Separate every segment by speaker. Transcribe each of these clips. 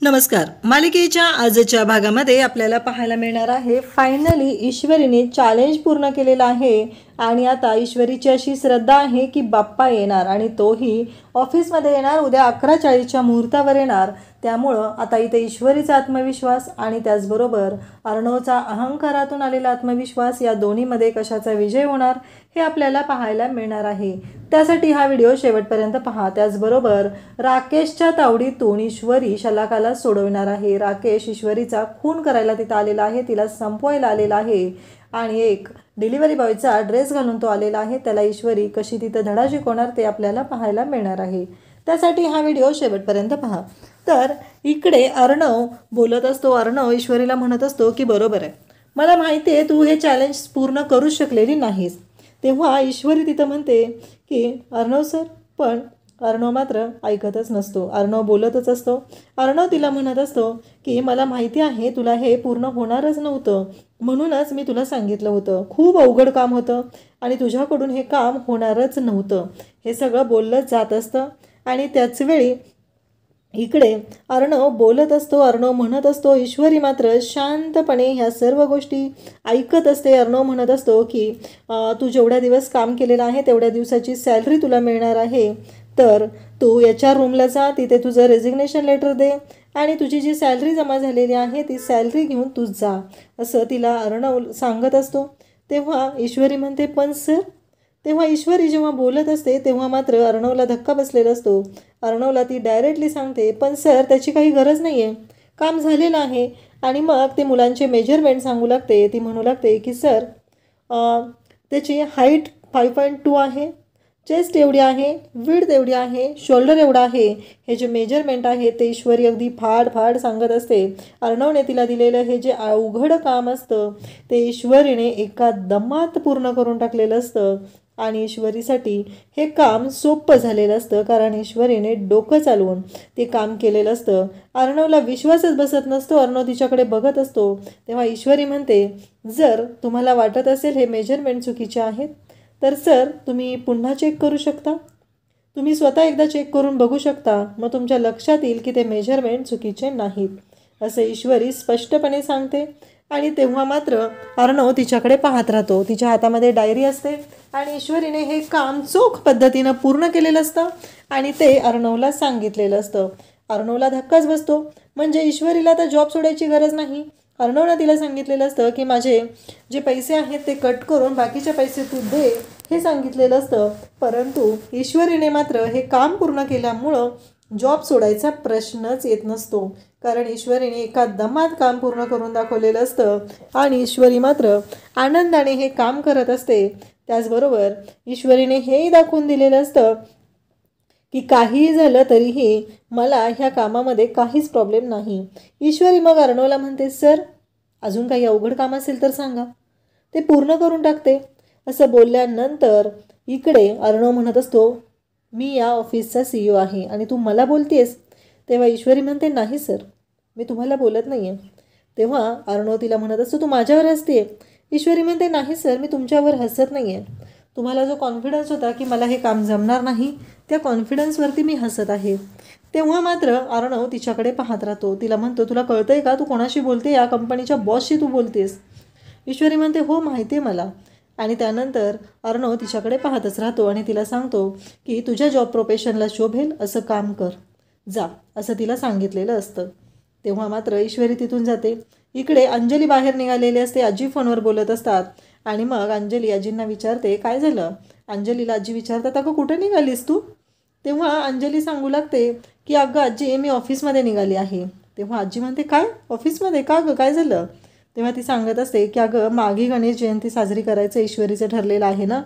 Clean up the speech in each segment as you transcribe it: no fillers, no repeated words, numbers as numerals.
Speaker 1: नमस्कार. मालिकेच्या आजच्या भागामध्ये आपल्याला पाहायला मिळणार आहे फायनली ईश्वरीने चॅलेंज पूर्ण केलेला आहे आणि आता ईश्वरीची अशी श्रद्धा आहे की बाप्पा येणार आणि तोही ऑफिसमध्ये येणार. उद्या 11:40च्या मुहूर्तावर येणार. त्यामुळं आता इथे ईश्वरीचा आत्मविश्वास आणि त्याचबरोबर अर्णवचा अहंकारातून आलेला आत्मविश्वास या दोन्हीमध्ये कशाचा विजय होणार हे आपल्याला पाहायला मिळणार आहे. त्यासाठी हा व्हिडिओ शेवटपर्यंत पहा. त्याचबरोबर राकेशच्या तावडीतून ईश्वरी शलाकाला सोडवणार आहे. राकेश ईश्वरीचा खून करायला तिथं आलेला आहे, तिला संपवायला आलेला आहे आणि एक डिलिव्हरी बॉयचा ड्रेस घालून तो आलेला आहे. त्याला ईश्वरी कशी तिथं धडा शिकवणार ते आपल्याला पाहायला मिळणार आहे. त्यासाठी हा व्हिडिओ शेवटपर्यंत पहा. तर इकडे अर्णव बोलत असतो. अर्णव ईश्वरीला म्हणत असतो की बरोबर आहे, मला माहिती आहे तू हे चॅलेंज पूर्ण करू शकलेली नाहीस. तेव्हा ईश्वरी तिथं म्हणते की अर्णव सर, पण अर्णव मात्र ऐकतच नसतो. अर्णव बोलतच असतो. अर्णव तिला म्हणत असतो की मला माहिती आहे तुला हे पूर्ण होणारच नव्हतं, म्हणूनच मी तुला सांगितलं होतं. खूप अवघड काम होतं आणि तुझ्याकडून हे काम होणारच नव्हतं. हे सगळं बोललं जात असतं आणि त्याचवेळी इकडे अर्णव बोलत असतो. अर्णव म्हणत असतो. ईश्वरी मात्र शांतपणे ह्या सर्व गोष्टी ऐकत असते. अर्णव म्हणत असतो की तू जेवढ्या दिवस काम केलेलं आहे तेवढ्या दिवसाची सॅलरी तुला मिळणार आहे, तर तू याच्या रूमला जा, तिथे तुझं रेजिग्नेशन लेटर दे आणि तुझी जी सॅलरी जमा झालेली आहे ती सॅलरी घेऊन तू जा, असं तिला अर्णव सांगत असतो. तेव्हा ईश्वरी म्हणते पण सर. तेव्हा ईश्वरी जेव्हा बोलत असते तेव्हा मात्र अर्णवला धक्का बसलेला असतो. अर्णवला ती डायरेक्टली सांगते पण सर त्याची काही गरज नाही आहे, काम झालेलं आहे. आणि मग ते मुलांचे मेजरमेंट सांगू लागते. ती म्हणू लागते की सर त्याची हाईट 5.2 आहे, चेस्ट एवढी आहे, विड्थ एवढी आहे, शोल्डर एवढा आहे. हे जे मेजरमेंट आहे ते ईश्वरी अगदी फाड सांगत असते. अर्णवने तिला दिलेलं हे जे अवघड काम असतं ते ईश्वरीने एका दमात पूर्ण करून टाकलेलं असतं आणि ईश्वरीसाठी हे काम सोपं झालेलं असतं, कारण ईश्वरीने डोकं चालवून ते काम केलेलं असतं. अर्णवला विश्वासच बसत नसतो. अर्णव तिच्याकडे बघत असतो. तेव्हा ईश्वरी म्हणते जर तुम्हाला वाटत असेल हे मेजरमेंट चुकीचे आहेत तर सर तुम्ही पुन्हा चेक करू शकता, तुम्ही स्वतः एकदा चेक करून बघू शकता, मग तुमच्या लक्षात येईल की ते मेजरमेंट चुकीचे नाहीत, असं ईश्वरी स्पष्टपणे सांगते. आणि तेव्हा मात्र अर्णव तिच्याकडे पाहत राहतो. तिच्या हातामध्ये डायरी असते आणि ईश्वरीने हे काम चोख पद्धतीनं पूर्ण केलेलं असतं आणि ते अर्णवला सांगितलेलं असतं. अर्णवला धक्काच बसतो. म्हणजे ईश्वरीला आता जॉब सोडायची गरज नाही. अर्णवनं तिला सांगितलेलं असतं की माझे जे पैसे आहेत ते कट करून बाकीचे पैसे तू दे, हे सांगितलेलं असतं. परंतु ईश्वरीने मात्र हे काम पूर्ण केल्यामुळं जॉब सोडायचा प्रश्नच येत नसतो, कारण ईश्वरीने एका दमात काम पूर्ण करून दाखवलेलं असतं आणि ईश्वरी मात्र आनंदाने हे काम करत असते. त्याचबरोबर ईश्वरीने हेही दाखवून दिलेलं असतं की काहीही झालं तरीही मला ह्या कामामध्ये काहीच प्रॉब्लेम नाही. ईश्वरी मग अर्णवला म्हणते सर अजून काही अवघड काम असेल तर सांगा, ते पूर्ण करून टाकते, असं बोलल्यानंतर इकडे अर्णव म्हणत असतो मी या ऑफिसचा CEO आहे आणि तू मला बोलतेस. तेव्हा ईश्वरी म्हणते नाही सर, मी तुम्हाला बोलत नाही आहे. तेव्हा अर्णव तिला म्हणत असतो तू माझ्यावर हसते. ईश्वरी म्हणते नाही सर, मी तुमच्यावर हसत नाही आहे. तुम्हाला जो कॉन्फिडन्स होता की मला हे काम जमणार नाही, त्या कॉन्फिडन्सवरती मी हसत आहे. तेव्हा मात्र अर्णव तिच्याकडे पाहत राहतो. तिला म्हणतो तुला कळतंय का तू कोणाशी बोलते, या कंपनीच्या बॉसशी तू बोलतेस. ईश्वरी म्हणते हो माहिती आहे मला. आणि त्यानंतर अर्णव तिच्याकडे पाहतच राहतो आणि तिला सांगतो की तुझ्या जॉब प्रोफेशनला शोभेल असं काम कर, जा, असं तिला सांगितलेलं असतं. तेव्हा मात्र ईश्वरी तिथून जाते. इकडे अंजली बाहेर निघालेली असते. आजी फोनवर बोलत असतात आणि मग अंजली आजींना विचारते काय झालं. अंजलीला आजी विचारतात अगं कुठे निघालीस तू. तेव्हा अंजली सांगू लागते की अगं आजी मी ऑफिसमध्ये निघाली आहे. तेव्हा आजी म्हणते काय ऑफिसमध्ये, का गं काय झालं. तेव्हा ती सांगत असते की अगं मागे गणेश जयंती साजरी करायचं ईश्वरीचं ठरलेलं आहे ना,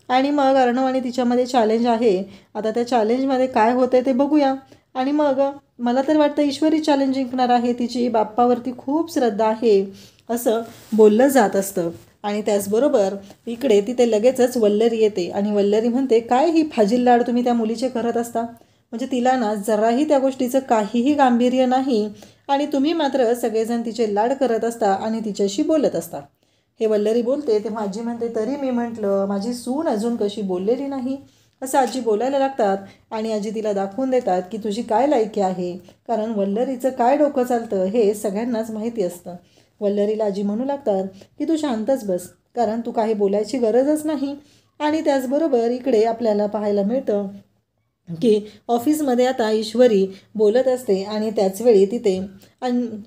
Speaker 1: आणि मग अर्णव आणि तिच्यामध्ये चॅलेंज आहे. आता त्या चॅलेंजमध्ये काय होतं ते बघूया. आणि मग मला तर वाटतं ईश्वरी चॅलेंज जिंकणार आहे, तिची बाप्पावरती खूप श्रद्धा आहे, असं बोललं जात असतं. आणि त्याचबरोबर इकडे तिथे लगेचच वल्लरी येते आणि वल्लरी म्हणते काय ही फाजील लाड तुम्ही त्या मुलीचे करत असता, म्हणजे तिला ना जराही त्या गोष्टीचं काहीही गांभीर्य नाही आणि तुम्ही मात्र सगळेजण तिचे लाड करत असता आणि तिच्याशी बोलत असता, हे वल्लरी बोलते. तेव्हा आजी म्हणते तरी मी म्हटलं माझी सून अजून कशी बोललेली नाही असं आजी बोलायला लागतात आणि आजी तिला दाखवून देतात की तुझी काय लायकी आहे, कारण वल्लरीचं काय डोकं चालतं हे सगळ्यांनाच माहिती असतं. वल्लरीला आजी म्हणू लागतात की तू शांतच बस, कारण तू काही बोलायची गरजच नाही. आणि त्याचबरोबर इकडे आपल्याला पाहायला मिळतं की ऑफिसमध्ये आता ईश्वरी बोलत असते आणि त्याचवेळी तिथे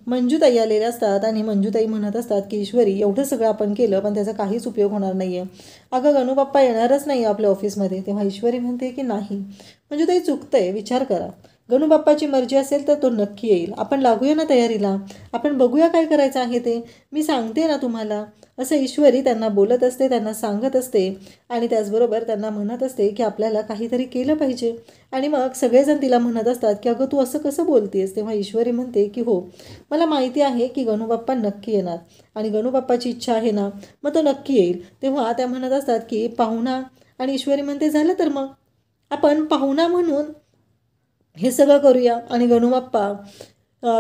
Speaker 1: मंजूताई आलेल्या असतात आणि मंजूताई म्हणत असतात की ईश्वरी, एवढं सगळं आपण केलं पण त्याचा काहीच उपयोग होणार नाही आहे. अगं गणूबाप्पा येणारच नाही आपल्या ऑफिसमध्ये. तेव्हा ईश्वरी म्हणते की नाही, मंजूताई चुकतंय, विचार करा. गणूबाप्पाची मर्जी असेल तर तो नक्की येईल. आपण लागूया ना तयारीला, आपण बघूया काय करायचं आहे ते, मी सांगते ना तुम्हाला. असं ईश्वरी त्यांना बोलत असते, त्यांना सांगत असते आणि त्याचबरोबर त्यांना म्हणत असते की आपल्याला काहीतरी केलं पाहिजे. आणि मग सगळेजण तिला म्हणत असतात की अगं तू असं कसं बोलतेस. तेव्हा ईश्वरी म्हणते की हो, मला माहिती आहे की गणूबाप्पा नक्की येणार आणि गणूबाप्पाची इच्छा आहे ना, मग तो नक्की येईल. तेव्हा त्या म्हणत असतात की पाहुणा, आणि ईश्वरी म्हणते झालं तर मग आपण पाहुणा म्हणून हे सगळं करूया आणि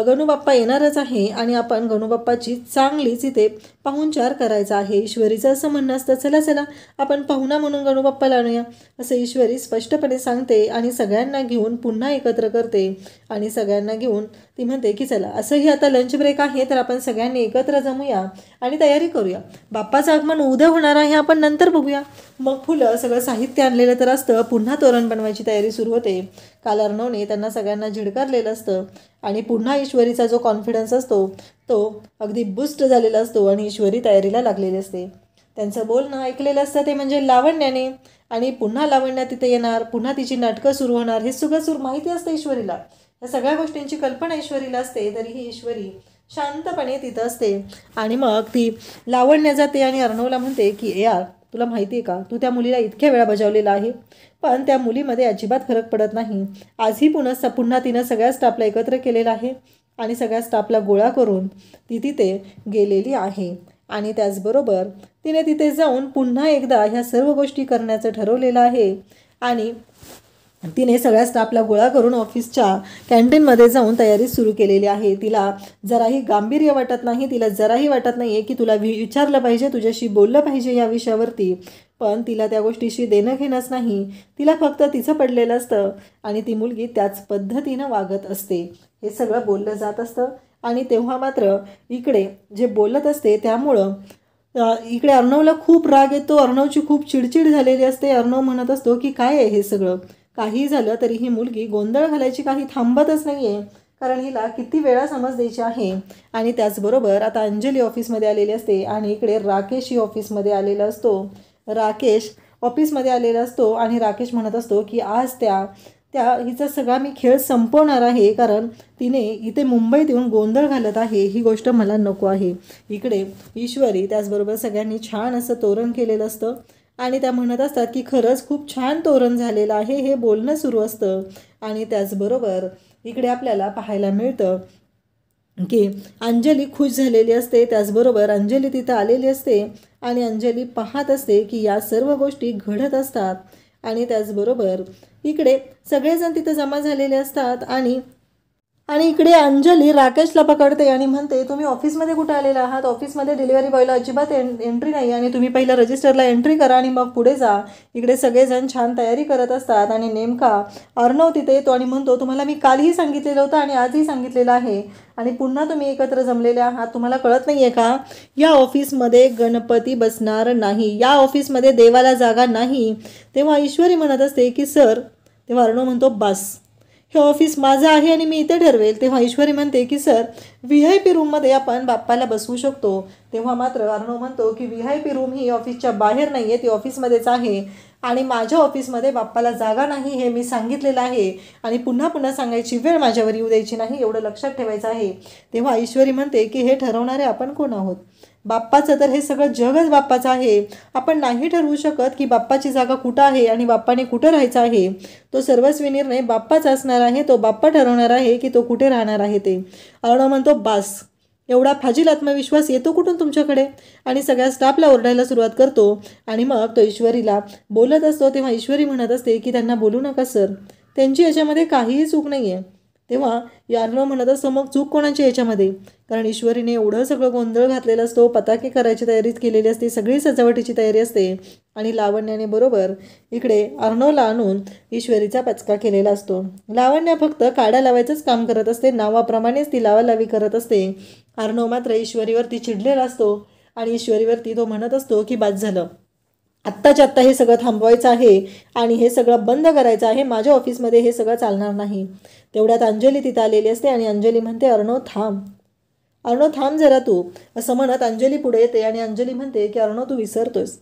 Speaker 1: गणूबाप्पा येणारच आहे आणि आपण गणूबाप्पाची चांगलीच इथे पाहुणचार करायचा आहे. ईश्वरीचं असं म्हणणं असतं, चला चला आपण पाहुणा म्हणून गणूबाप्पाला आणूया, असं ईश्वरी स्पष्टपणे सांगते आणि सगळ्यांना घेऊन पुन्हा एकत्र करते आणि सगळ्यांना घेऊन ती म्हणते की चला, असंही आता लंच ब्रेक आहे तर आपण सगळ्यांनी एकत्र जमूया आणि तयारी करूया. बाप्पाचं आगमन उद्या होणार आहे, आपण नंतर बघूया. मग फुलं सगळं साहित्य आणलेलं तर असतं, पुन्हा तोरण बनवायची तयारी सुरू होते. काल अर्णवने त्यांना सगळ्यांना झिडकारलेलं असतं आणि पुन्हा ईश्वरीचा जो कॉन्फिडन्स असतो तो अगदी बूस्ट झालेला असतो आणि ईश्वरी तयारीला लागलेली असते. त्यांचं बोलणं ऐकलेलं असतं ते म्हणजे लावण्याने, आणि पुन्हा लावण्या तिथे येणार, पुन्हा तिची नाटकं सुरू होणार, हे सगळं माहिती असतं ईश्वरीला. या सगळ्या गोष्टींची कल्पना ईश्वरीला असते, तरीही ईश्वरी शांतपणे तिथं असते. आणि मग ती लावण्य जाते आणि अर्णवला म्हणते की यार, तुला माहिती आहे का, तू त्या मुलीला इतक्या वेळा बजावलेला आहे पण त्या मुलीमध्ये अजिबात फरक पडत नाही. आजही पुन्हा तिनं सगळ्या स्टाफला एकत्र केलेलं आहे आणि सगळ्या स्टाफला गोळा करून ती तिथे गेलेली आहे. आणि त्याचबरोबर तिने तिथे जाऊन पुन्हा एकदा ह्या सर्व गोष्टी करण्याचं ठरवलेलं आहे. आणि तिने सगळ्या स्टाफला गोळा करून ऑफिसच्या कॅन्टीनमध्ये जाऊन तयारी सुरू केलेली आहे. तिला जराही गांभीर्य वाटत नाही, तिला जराही वाटत नाही आहे की तुला विचारलं पाहिजे, तुझ्याशी बोललं पाहिजे या विषयावरती, पण तिला त्या गोष्टीशी देणं घेणंच नाही. तिला फक्त तिचं पडलेलं असतं आणि ती मुलगी त्याच पद्धतीनं वागत असते. हे सगळं बोललं जात असतं आणि तेव्हा मात्र इकडे जे बोलत असते त्यामुळं इकडे अर्णवला खूप राग येतो, अर्णवची खूप चिडचिड झालेली असते. अर्णव म्हणत असतो की काय आहे हे सगळं, काही झालं तरी ही मुलगी गोंधळ घालायची काही थांबतच नाही आहे, कारण हिला किती वेळा समज द्यायची आहे. आणि त्याचबरोबर आता अंजली ऑफिसमध्ये आलेली असते आणि इकडे राकेशही ऑफिसमध्ये आलेला असतो. राकेश ऑफिसमध्ये आलेला असतो आणि राकेश म्हणत असतो की आज हिचा सगळा मी खेळ संपवणार आहे, कारण तिने इथे मुंबईत येऊन गोंधळ घालत आहे, ही गोष्ट मला नको आहे. इकडे ईश्वरी त्याचबरोबर सगळ्यांनी छान असं तोरण केलेलं असतं आणि त्या म्हणत असतात की खरंच खूप छान तोरण झालेलं आहे, हे बोलणं सुरू असतं. आणि त्याचबरोबर इकडे आपल्याला पाहायला मिळतं की अंजली खुश झालेली असते. त्याचबरोबर अंजली तिथं आलेली असते आणि अंजली पाहत असते की या सर्व गोष्टी घडत असतात. आणि त्याचबरोबर इकडे सगळेजण तिथं जमा झालेले असतात आणि इकडे अंजली राकेशला पकडते आणि म्हणते तुम्ही ऑफिसमध्ये कुठं आलेला आहात, ऑफिसमध्ये डिलिव्हरी बॉयला अजिबात एंट्री नाही आणि तुम्ही पहिलं रजिस्टरला एंट्री करा आणि मग पुढे जा. इकडे सगळेजण छान तयारी करत असतात आणि नेमका अर्णव तिथे येतो आणि म्हणतो तुम्हाला मी कालही सांगितलेलं होतं आणि आजही सांगितलेलं आहे आणि पुन्हा तुम्ही एकत्र जमलेले आहात, तुम्हाला कळत नाही आहे का, या ऑफिसमध्ये गणपती बसणार नाही, या ऑफिसमध्ये देवाला जागा नाही. तेव्हा ईश्वरी म्हणत असते की सर, तेव्हा अर्णव म्हणतो बस, हे ऑफिस माझं आहे आणि मी इथे ठरवेल. तेव्हा ईश्वरी म्हणते की सर VIP रूममध्ये आपण बाप्पाला बसवू शकतो. तेव्हा मात्र अर्णव म्हणतो की VIP रूम ही ऑफिसच्या बाहेर नाही आहे, ती ऑफिसमध्येच आहे आणि माझ्या ऑफिसमध्ये बाप्पाला जागा नाही हे मी सांगितलेलं आहे आणि पुन्हा सांगायची वेळ माझ्यावर येऊ द्यायची नाही, एवढं लक्षात ठेवायचं आहे. तेव्हा ईश्वरी म्हणते की हे ठरवणारे आपण कोण आहोत, बाप्पाचं तर हे सगळं जगच बाप्पाचं आहे, आपण नाही ठरवू शकत की बाप्पाची जागा कुठं आहे आणि बाप्पाने कुठं राहायचं आहे. तो सर्वस्वी निर्णय बाप्पाचा असणार आहे, तो बाप्पा ठरवणार आहे की तो कुठे राहणार आहे ते. अर्णव म्हणतो बास, एवढा फाजील आत्मविश्वास येतो कुठून तुमच्याकडे, आणि सगळ्या स्टाफला ओरडायला सुरुवात करतो आणि मग तो ईश्वरीला बोलत असतो. तेव्हा ईश्वरी म्हणत असते की त्यांना बोलू नका सर, त्यांची याच्यामध्ये काहीही चूक नाही आहे, तेव्हा अर्णव म्हणत असतो मग चूक कोणाची याच्यामध्ये, कारण ईश्वरीने एवढं सगळं गोंधळ घातलेला असतो, पताके करायची तयारीच केलेली असते, सगळी सजावटीची तयारी असते आणि लावण्याने बरोबर इकडे अर्णवला आणून ईश्वरीचा पचका केलेला असतो. लावण्य फक्त काड्या लावायचंच काम करत असते, नावाप्रमाणेच ती लावालावी करत असते. अर्णव मात्र ईश्वरीवरती चिडलेला असतो आणि ईश्वरीवरती तो म्हणत असतो की बाद झालं, आत्ताच्या आत्ता हे सगळं थांबवायचं आहे आणि हे सगळं बंद करायचं आहे, माझ्या ऑफिसमध्ये हे सगळं चालणार नाही. तेवढ्यात अंजली तिथं आलेली असते आणि अंजली म्हणते अर्णव थांब जरा तू, असं म्हणत अंजली पुढे येते आणि अंजली म्हणते की अर्णव तू विसरतोस,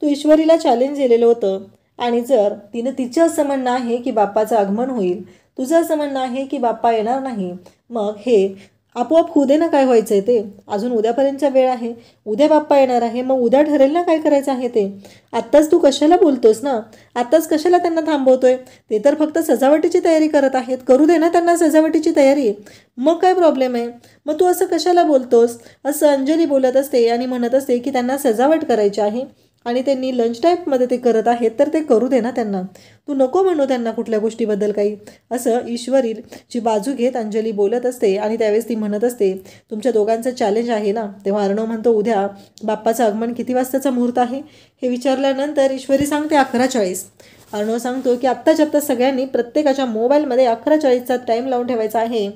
Speaker 1: तू ईश्वरीला चॅलेंज दिलेलं होतं आणि जर तिनं तिचं असं म्हणणं आहे की बाप्पाचं आगमन होईल, तुझं असं म्हणणं आहे की बाप्पा येणार नाही, मग हे आपोआप होऊ दे ना, काय व्हायचं आहे ते, अजून उद्यापर्यंतचा वेळ आहे, उद्या बाप्पा येणार आहे, मग उद्या ठरेल ना काय करायचं आहे ते. आत्ताच तू कशाला बोलतोस ना, आत्ताच कशाला त्यांना थांबवतोय, ते तर फक्त सजावटीची तयारी करत आहेत, करू दे ना त्यांना सजावटीची तयारी, मग काय प्रॉब्लेम आहे, मग तू असं कशाला बोलतोस, असं अंजली बोलत असते आणि म्हणत असते की त्यांना सजावट करायची आहे आणि त्यांनी लंच टाईपमध्ये ते करत आहेत तर ते करू दे ना त्यांना, तू नको म्हणू त्यांना कुठल्या गोष्टीबद्दल काही, असं ईश्वरीची बाजू घेत अंजली बोलत असते. आणि त्यावेळेस ती म्हणत असते तुमच्या दोघांचं चॅलेंज आहे ना. तेव्हा अर्णव म्हणतो उद्या बाप्पाचं आगमन किती वाजताचा मुहूर्त आहे, हे विचारल्यानंतर ईश्वरी सांगते 11:40. अर्णव सांगतो की आत्ताच्या आत्ता सगळ्यांनी प्रत्येकाच्या मोबाईलमध्ये 11:40चा टाईम लावून ठेवायचा आहे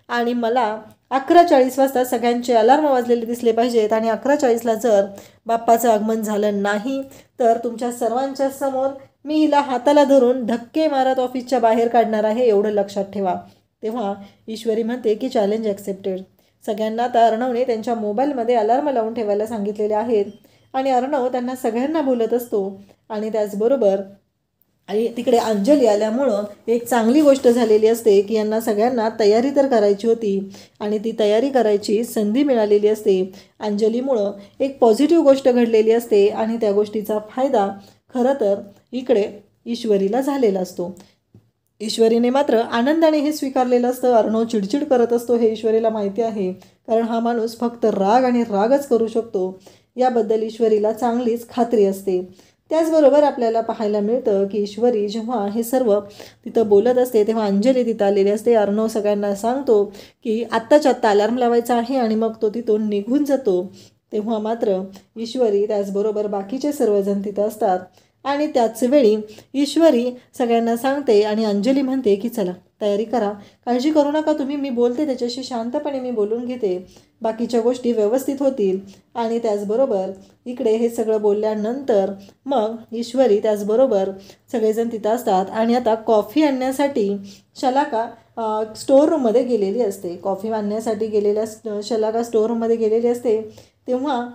Speaker 1: आणि मला 11:40 वाजता सगळ्यांचे अलार्म वाजलेले दिसले पाहिजेत आणि 11:40ला जर बाप्पाचं आगमन झालं नाही तर तुमच्या सर्वांच्या समोर मी हिला हाताला धरून धक्के मारत ऑफिसच्या बाहेर काढणार आहे, एवढं लक्षात ठेवा. तेव्हा ईश्वरी म्हणते की चॅलेंज ॲक्सेप्टेड. सगळ्यांना आता अर्णवने त्यांच्या मोबाईलमध्ये अलार्म लावून ठेवायला सांगितलेले आहेत आणि अर्णव त्यांना सगळ्यांना बोलत असतो. आणि त्याचबरोबर आणि तिकडे अंजली आल्यामुळं एक चांगली गोष्ट झालेली असते की यांना सगळ्यांना तयारी तर करायची होती आणि ती तयारी करायची संधी मिळालेली असते. अंजलीमुळं एक पॉझिटिव्ह गोष्ट घडलेली असते आणि त्या गोष्टीचा फायदा खरं तर इकडे ईश्वरीला झालेला असतो. ईश्वरीने मात्र आनंदाने हे स्वीकारलेलं असतं. अर्णव चिडचिड करत असतो हे ईश्वरीला माहिती आहे, कारण हा माणूस फक्त राग आणि रागच करू शकतो याबद्दल ईश्वरीला चांगलीच खात्री असते. त्याचबरोबर आपल्याला पाहायला मिळतं की ईश्वरी जेव्हा हे सर्व तिथं बोलत असते तेव्हा अंजली तिथं आलेली असते. अर्णव सगळ्यांना सांगतो की आत्ताच्या आत्ता अलार्म लावायचा आहे आणि मग तो तिथून निघून जातो. तेव्हा मात्र ईश्वरी त्याचबरोबर बाकीचे सर्वजण तिथं असतात आणि त्याच वेळी ईश्वरी सगळ्यांना सांगते आणि अंजली म्हणते की चला तयारी करा, काळजी करू नका तुम्ही, मी बोलते त्याच्याशी शांतपणे मी बोलून घेते, बाकीच्या गोष्टी व्यवस्थित होतील. आणि त्याचबरोबर इकडे हे सगळं बोलल्यानंतर मग ईश्वरी त्याचबरोबर सगळेजण तिथं असतात आणि आता कॉफी आणण्यासाठी शलाका स्टोअर रूममध्ये गेलेली असते. कॉफी आणण्यासाठी गेलेल्या शलाका स्टोअर रूममध्ये गेलेली असते. तेव्हा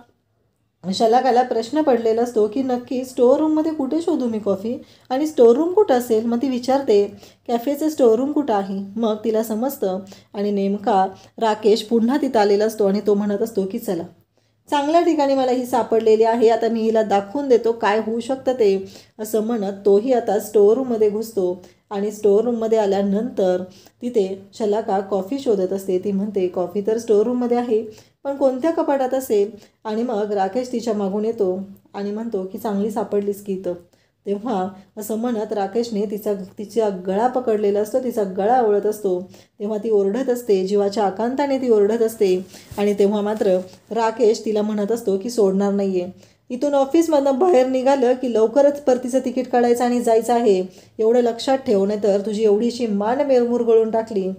Speaker 1: शलाकाला प्रश्न पडलेला असतो की नक्की स्टोअर रूममध्ये कुठे शोधू मी कॉफी आणि स्टोअर रूम कुठं असेल. मग ती विचारते कॅफेचं स्टोअर रूम कुठं आहे. मग तिला समजतं आणि नेमका राकेश पुन्हा तिथं आलेला असतो आणि तो म्हणत असतो की चला चांगल्या ठिकाणी मला ही सापडलेली आहे, आता मी हिला दाखवून देतो काय होऊ शकतं ते, असं म्हणत तोही आता स्टोअर रूममध्ये घुसतो. आणि स्टोअर रूममध्ये आल्यानंतर तिथे शलाका कॉफी शोधत असते. ती म्हणते कॉफी तर स्टोअर रूममध्ये आहे पण कोणत्या कपाटात असेल. आणि मग राकेश तिच्या मागून येतो आणि म्हणतो की चांगली सापडलीस की इथं. तेव्हा असं म्हणत राकेशने तिचा गळा पकडलेला असतो, तिचा गळा आवळत असतो. तेव्हा ती ओरडत असते, जीवाच्या आकांताने ती ओरडत असते. आणि तेव्हा मात्र राकेश तिला म्हणत असतो की सोडणार नाही आहे, इथून ऑफिसमधनं बाहेर निघालं की लवकरच परतीचं तिकीट काढायचं आणि जायचं आहे, एवढं लक्षात ठेव, नाही तर तुझी एवढीशी मान मुरगळून टाकली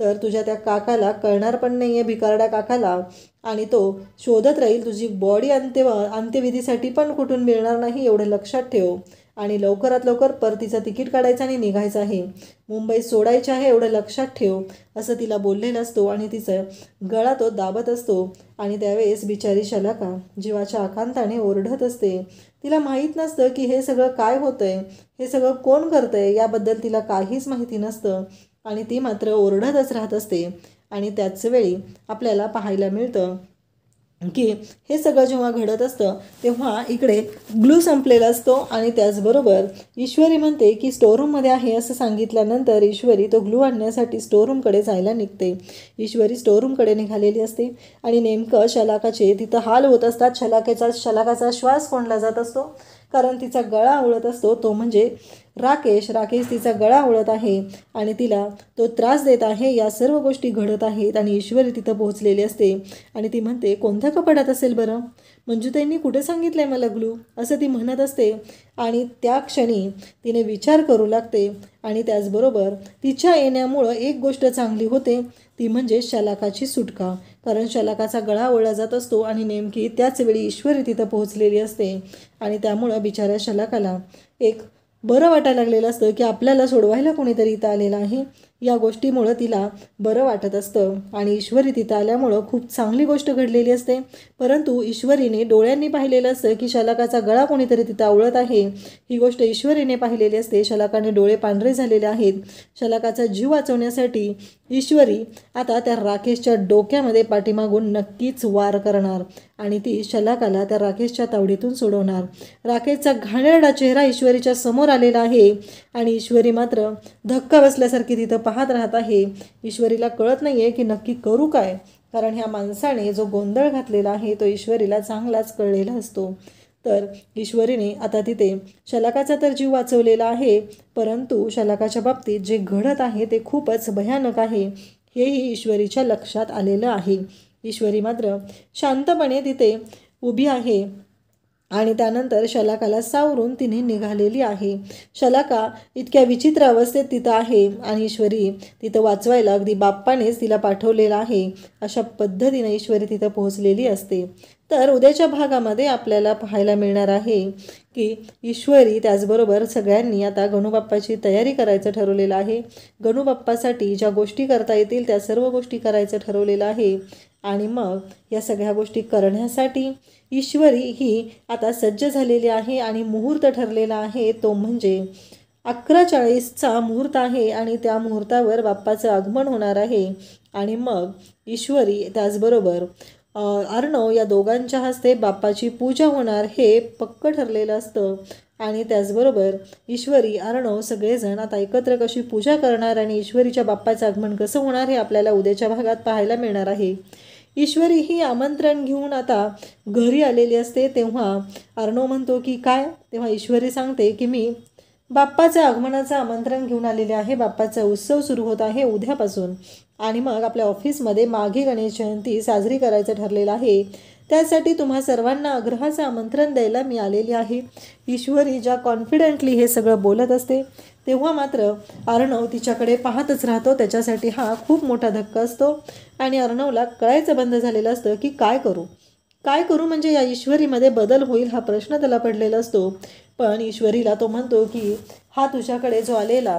Speaker 1: तर तुझ्या त्या काकाला कळणार पण नाही आहे, भिकारड्या काकाला, आणि तो शोधत राहील, तुझी बॉडी अंत्यविधीसाठी पण कुठून मिळणार नाही, एवढं लक्षात ठेव. आणि लवकरात लवकर परतीचं तिकीट काढायचं आणि निघायचं आहे, मुंबई सोडायची आहे, एवढं लक्षात ठेव, असं तिला बोललेलं असतो. आणि तिचं गळा तो दाबत असतो. आणि त्यावेळेस बिचारी शलाका जीवाच्या आकांताने ओरडत असते. तिला माहीत नसतं की हे सगळं काय होतं आहे, हे सगळं कोण करतं आहे, याबद्दल तिला काहीच माहिती नसतं आणि ती मात्र ओरडतच राहत असते. आणि त्याच वेळी आपल्याला पाहायला मिळतं की हे सगळं जेव्हा घडत असतं तेव्हा इकडे ग्लू संपलेला असतो. आणि त्याचबरोबर ईश्वरी म्हणते की स्टोअरूममध्ये आहे असं सांगितल्यानंतर ईश्वरी तो ग्लू आणण्यासाठी स्टोअरूमकडे जायला निघते. ईश्वरी स्टोअरूमकडे निघालेली असते आणि नेमकं शलाकाचे तिथं हाल होत असतात. शलाकाचा श्वास कोंडला जात असतो. कारण तिचा गळा आवळत असतो तो म्हणजे राकेश तिचा गळा आवळत आहे आणि तिला तो त्रास देत आहे. या सर्व गोष्टी घडत आहेत आणि ईश्वरी तिथं पोहोचलेली असते आणि ती म्हणते, कोणत्या कपाटात असेल बरं? मंजुताईंनी कुठे सांगितलं आहे मला ग्लू, असं ती म्हणत असते. आणि त्या क्षणी तिने विचार करू लागते आणि त्याचबरोबर तिच्या येण्यामुळं एक गोष्ट चांगली होते, ती म्हणजे शलाकाची सुटका. कारण शलाकाचा गळा आवळला जात असतो आणि नेमकी त्याच वेळी ईश्वरी तिथं पोहोचलेली असते आणि त्यामुळं बिचाऱ्या शलाकाला एक बरं वाटायला लागलेलं असतं की आपल्याला सोडवायला कोणीतरी इथं आलेलं आहे. या गोष्टीमुळं तिला बरं वाटत असतं आणि ईश्वरी तिथं आल्यामुळं खूप चांगली गोष्ट घडलेली असते. परंतु ईश्वरीने डोळ्यांनी पाहिलेलं असतं की शलाकाचा गळा कोणीतरी तिथं आवळत आहे. ही गोष्ट ईश्वरीने पाहिलेली असते. शलाकाने डोळे पांढरे झालेले आहेत. शलाकाचा जीव वाचवण्यासाठी ईश्वरी आता त्या राकेशच्या डोक्यामध्ये पाठीमागून नक्कीच वार करणार आणि ती शलाकाला त्या राकेशच्या तावडीतून सोडवणार. राकेशचा घाणेरडा चेहरा ईश्वरीच्या समोर आलेला आहे आणि ईश्वरी मात्र धक्का बसल्यासारखी तिथं पाहत राहत आहे. ईश्वरीला कळत नाही आहे की नक्की करू काय, कारण ह्या माणसाने जो गोंधळ घातलेला आहे तो ईश्वरीला चांगलाच कळलेला असतो. तर ईश्वरीने आता तिथे शलाकाचा तर जीव वाचवलेला आहे, परंतु शलाकाच्या बाबतीत जे घडत आहे ते खूपच भयानक आहे हेही ईश्वरीच्या लक्षात आलेलं आहे. ईश्वरी मात्र शांतपणे तिथे उभी आहे आणि त्यानंतर शलाकाला सावरून तिने निघालेली आहे. शलाका इतक्या विचित्र अवस्थेत तिथं आहे आणि ईश्वरी तिथं वाचवायला अगदी बाप्पानेच तिला पाठवलेलं आहे. अशा पद्धतीने ईश्वरी तिथं पोहोचलेली असते. तर उद्याच्या भागामध्ये आपल्याला पाहायला मिळणार आहे की ईश्वरी त्याचबरोबर सगळ्यांनी आता गणूबाप्पाची तयारी करायचं ठरवलेलं आहे. गणूबाप्पासाठी ज्या गोष्टी करता येतील त्या सर्व गोष्टी करायचं ठरवलेलं आहे आणि मग या सगळ्या गोष्टी करण्यासाठी ईश्वरी ही आता सज्ज झालेली आहे आणि मुहूर्त ठरलेला आहे तो म्हणजे 11:40चा मुहूर्त आहे आणि त्या मुहूर्तावर बाप्पाचं आगमन होणार आहे. आणि मग ईश्वरी त्याचबरोबर अर्णव या दोघांच्या हस्ते बाप्पाची पूजा होणार हे पक्क ठरलेलं असतं. आणि त्याचबरोबर ईश्वरी अर्णव सगळेजण आता एकत्र कशी पूजा करणार आणि ईश्वरीच्या बाप्पाचं आगमन कसं होणार हे आपल्याला उद्याच्या भागात पाहायला मिळणार आहे. ईश्वरी ही आमंत्रण घेऊन आता घरी आलेली असते तेव्हा अर्णव म्हणतो की काय, तेव्हा ईश्वरी सांगते की मी बाप्पाच्या आगमनाचं आमंत्रण घेऊन आलेले आहे. बाप्पाचा उत्सव सुरू होत आहे उद्यापासून आणि मग आपल्या ऑफिसमध्ये माघी गणेश जयंती साजरी करायचं ठरलेलं आहे. त्यासाठी तुम्हा सर्वांना आग्रहाचं आमंत्रण द्यायला मी आलेली आहे. ईश्वरी ज्या कॉन्फिडेंटली हे सगळं बोलत असते तेव्हा मात्र अर्णव तिच्याकडे पाहतच राहतो. त्याच्यासाठी हा खूप मोठा धक्का असतो आणि अर्णवला कळायचं बंद झालेलं असतं की काय करू म्हणजे या ईश्वरीमध्ये बदल होईल हा प्रश्न त्याला पडलेला असतो. पण ईश्वरीला तो म्हणतो की हा तुझ्याकडे जो आलेला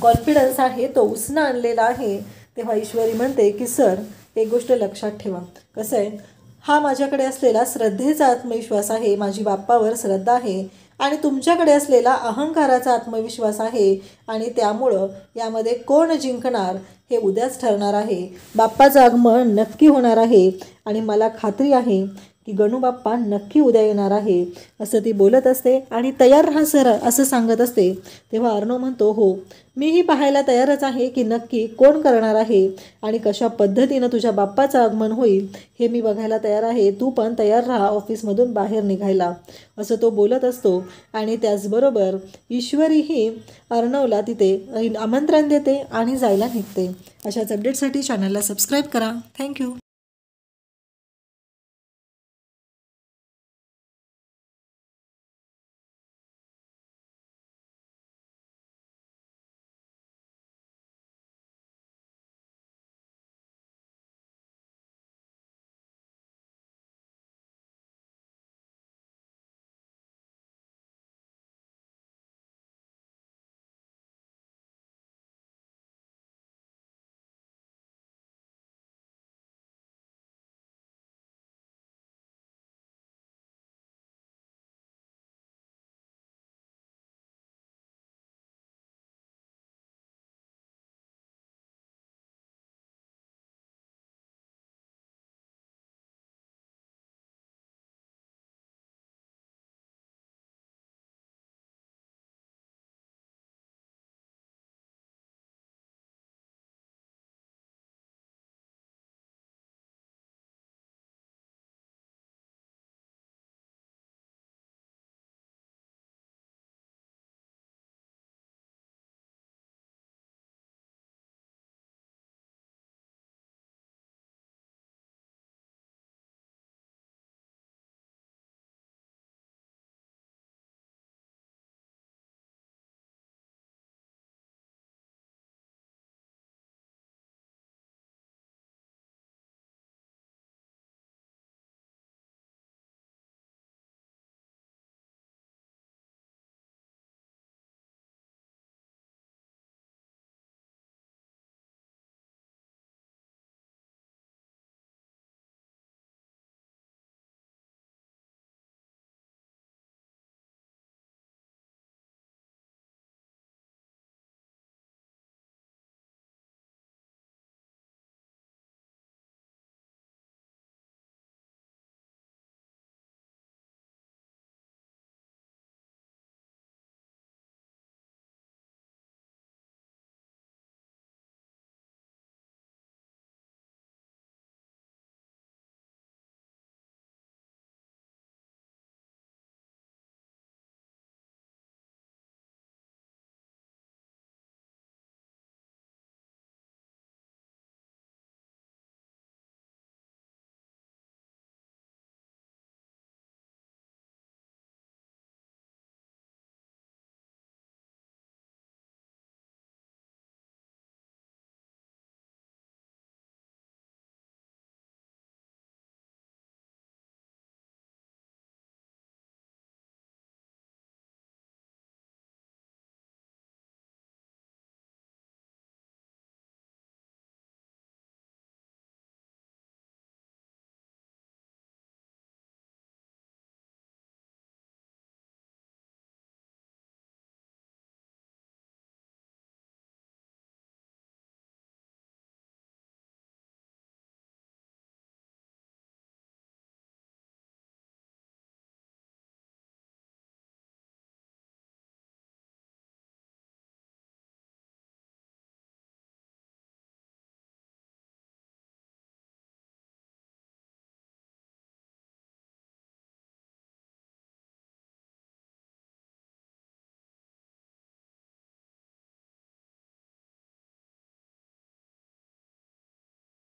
Speaker 1: कॉन्फिडन्स आहे तो उसनं आणलेला आहे. तेव्हा ईश्वरी म्हणते की सर एक गोष्ट लक्षात ठेवा, कसं आहे, हा माझ्याकडे असलेला श्रद्धेचा आत्मविश्वास आहे, माझी बाप्पावर श्रद्धा आहे आणि तुमच्याकडे असलेला अहंकाराचा आत्मविश्वास आहे आणि त्यामुळं यामध्ये कोण जिंकणार हे उद्याच ठरणार आहे. बाप्पाचं आगमन नक्की होणार आहे आणि मला खात्री आहे की गणूबाप्पा नक्की उद्या येणार आहे असं ती बोलत असते आणि तयार राहा सर असं सांगत असते. तेव्हा अर्णव म्हणतो हो मीही पाहायला तयारच आहे की नक्की कोण करणार आहे आणि कशा पद्धतीनं तुझ्या बाप्पाचं आगमन होईल हे मी बघायला तयार आहे. तू पण तयार राहा ऑफिसमधून बाहेर निघायला असं तो बोलत असतो. आणि त्याचबरोबर ईश्वरीही अर्णवला तिथे आमंत्रण देते आणि जायला निघते. अशाच अपडेटसाठी चॅनलला सबस्क्राईब करा. थँक्यू.